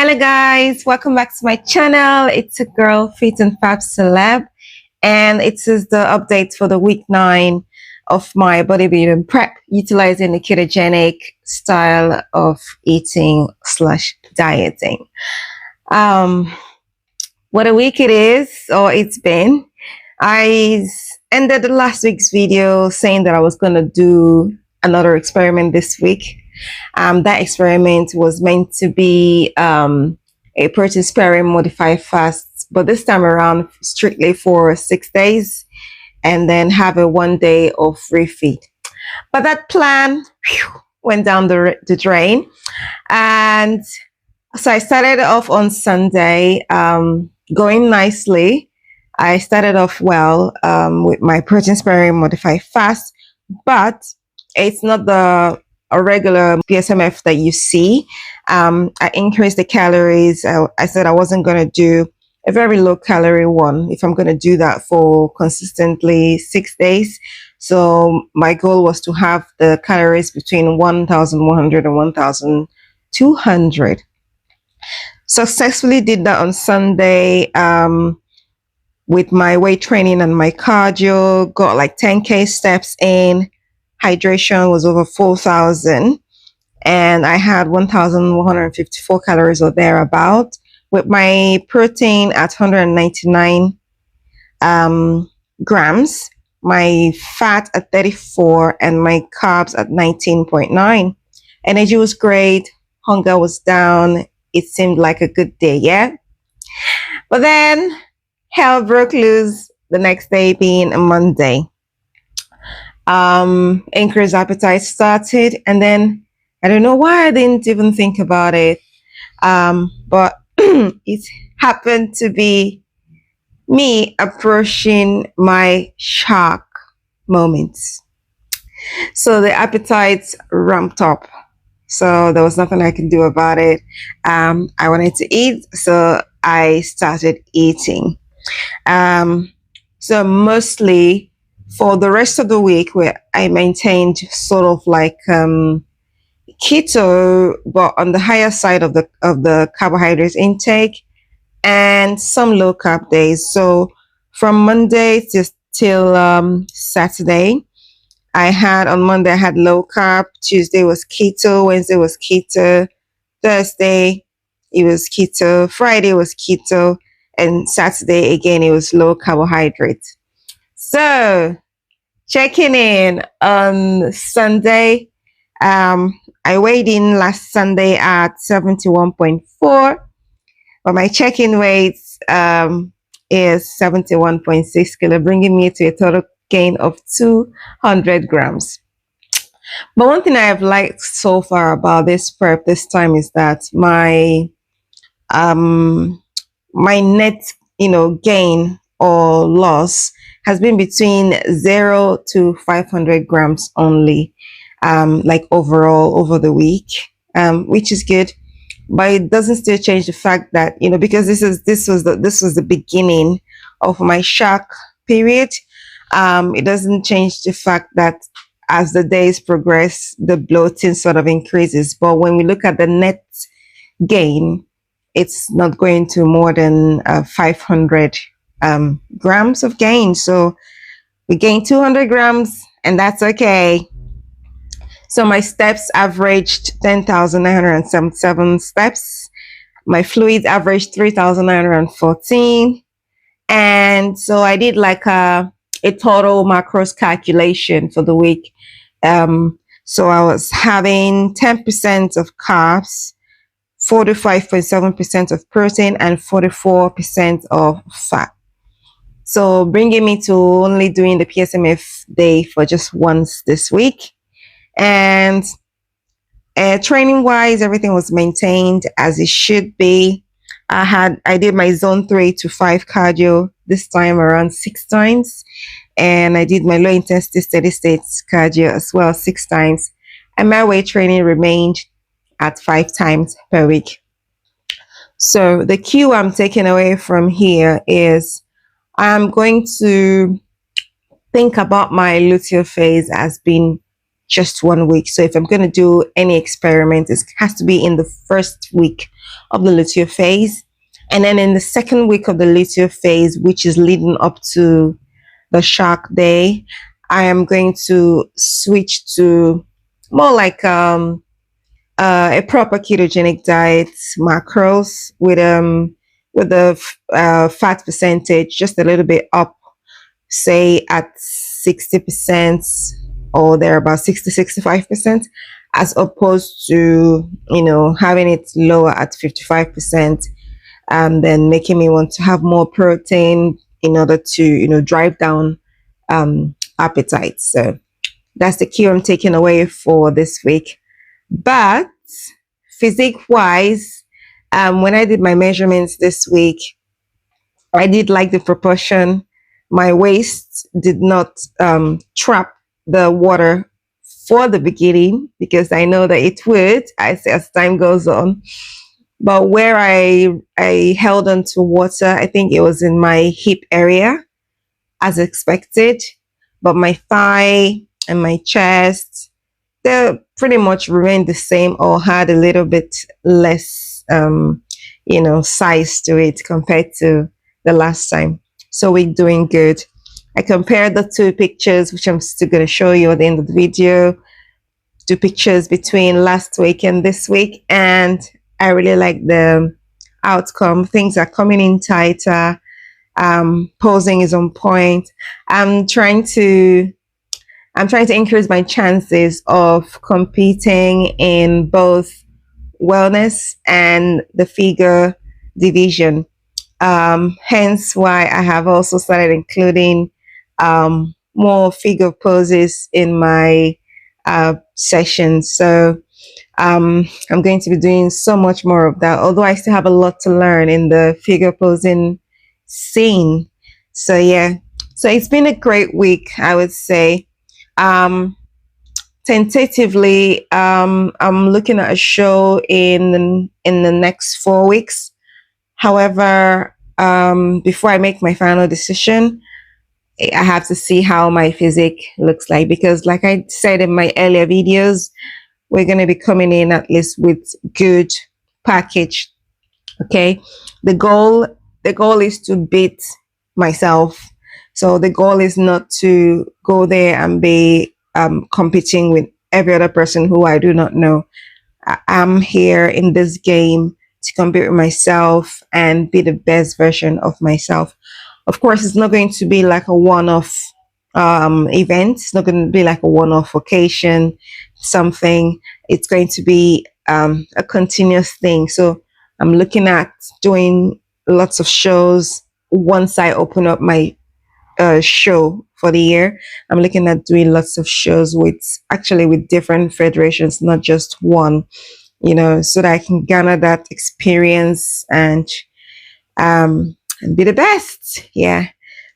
Hello guys, welcome back to my channel. It's a girl Fit and Fab Celeb, and it is the update for the week 9 of my bodybuilding prep utilizing the ketogenic style of eating slash dieting. What a week it is, or it's been. I ended the last week's video saying that I was going to do another experiment this week. That experiment was meant to be a protein sparing modified fast, but this time around strictly for 6 days and then have a 1 day of refeed. But that plan went down the drain. And so I started off on Sunday, going nicely. I started off well with my protein sparing modified fast, but it's not a regular PSMF that you see. I increased the calories. I said I wasn't going to do a very low calorie one if I'm going to do that for consistently 6 days. So my goal was to have the calories between 1,100 and 1,200. Successfully did that on Sunday with my weight training and my cardio. Got like 10K steps in. Hydration was over 4,000, and I had 1,154 calories or thereabout, with my protein at 199 grams, my fat at 34, and my carbs at 19.9. Energy was great. Hunger was down. It seemed like a good day, yeah? But then hell broke loose the next day, being a Monday. Increased appetite started, and then I don't know why I didn't even think about it, but it happened to be me approaching my shock moments. So the appetite ramped up, so there was nothing I could do about it. I wanted to eat, so I started eating. So mostly for the rest of the week, where I maintained sort of like keto, but on the higher side of the carbohydrates intake, and some low carb days. So from Monday till Saturday, on Monday I had low carb. Tuesday was keto. Wednesday was keto. Thursday it was keto. Friday was keto, and Saturday again it was low carbohydrate. So, checking in on Sunday, I weighed in last Sunday at 71.4, but my check-in weight is 71.6 kilo, bringing me to a total gain of 200 grams. But one thing I have liked so far about this prep this time is that my net, gain or loss has been between 0 to 500 grams only, like overall over the week, which is good. But it doesn't still change the fact that, because this was the beginning of my shock period. It doesn't change the fact that as the days progress, the bloating sort of increases. But when we look at the net gain, it's not going to more than 500 grams of gain. So we gained 200 grams, and that's okay. So my steps averaged 10,977 steps. My fluids averaged 3,914. And so I did like a total macros calculation for the week. So I was having 10% of carbs, 45.7% of protein, and 44% of fat. So bringing me to only doing the PSMF day for just once this week. And training wise, everything was maintained as it should be. I did my zone 3 to 5 cardio this time around 6 times. And I did my low intensity steady state cardio as well 6 times. And my weight training remained at 5 times per week. So the cue I'm taking away from here is I'm going to think about my luteal phase as being just 1 week. So if I'm going to do any experiment, it has to be in the first week of the luteal phase. And then in the second week of the luteal phase, which is leading up to the shark day, I am going to switch to more like a proper ketogenic diet, macros with the fat percentage just a little bit up, say at 60% or they're about 60-65%, as opposed to having it lower at 55%, and then making me want to have more protein in order to drive down appetite. So that's the cue I'm taking away for this week. But physique wise, when I did my measurements this week, I did like the proportion. My waist did not trap the water for the beginning, because I know that it would as time goes on. But where I held on to water, I think it was in my hip area, as expected. But my thigh and my chest, they pretty much remained the same or had a little bit less, size to it compared to the last time. So we're doing good. I compared the two pictures, which I'm still going to show you at the end of the video, two pictures between last week and this week, and I really like the outcome. Things are coming in tighter. Posing is on point. I'm trying to increase my chances of competing in both wellness and the figure division. Hence why I have also started including more figure poses in my sessions. So I'm going to be doing so much more of that, although I still have a lot to learn in the figure posing scene. So yeah, so it's been a great week, I would say. Tentatively, I'm looking at a show in the next 4 weeks. However, before I make my final decision, I have to see how my physique looks like, because like I said in my earlier videos, we're going to be coming in at least with good package. Okay. The goal is to beat myself. So the goal is not to go there and be competing with every other person who I do not know. I'm here in this game to compete with myself and be the best version of myself. Of course, it's not going to be like a one-off event. It's not going to be like a one-off occasion, something. It's going to be a continuous thing. So I'm looking at doing lots of shows. Once I open up my show for the year, I'm looking at doing lots of shows with different federations, not just one, so that I can garner that experience and be the best. Yeah.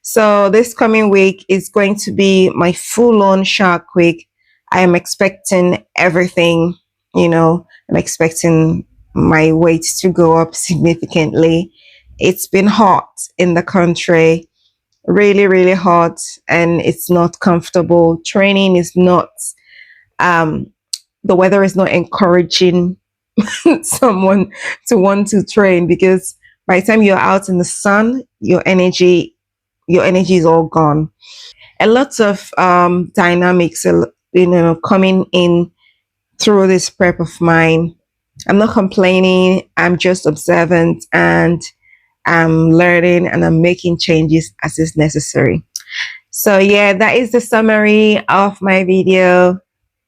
So this coming week is going to be my full-on shark week. I am expecting everything, I'm expecting my weight to go up significantly. It's been hot in the country, really, really hot, and it's not comfortable. Training is not, the weather is not encouraging someone to want to train, because by the time you're out in the sun, your energy is all gone. A lot of dynamics, coming in through this prep of mine. I'm not complaining. I'm just observant, and I'm learning, and I'm making changes as is necessary. So yeah, that is the summary of my video.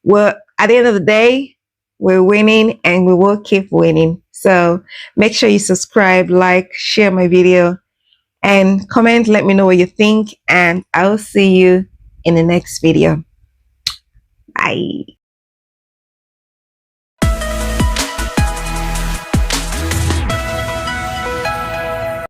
Well, at the end of the day, we're winning, and we will keep winning. So make sure you subscribe, like, share my video, and comment. Let me know what you think, and I'll see you in the next video. Bye.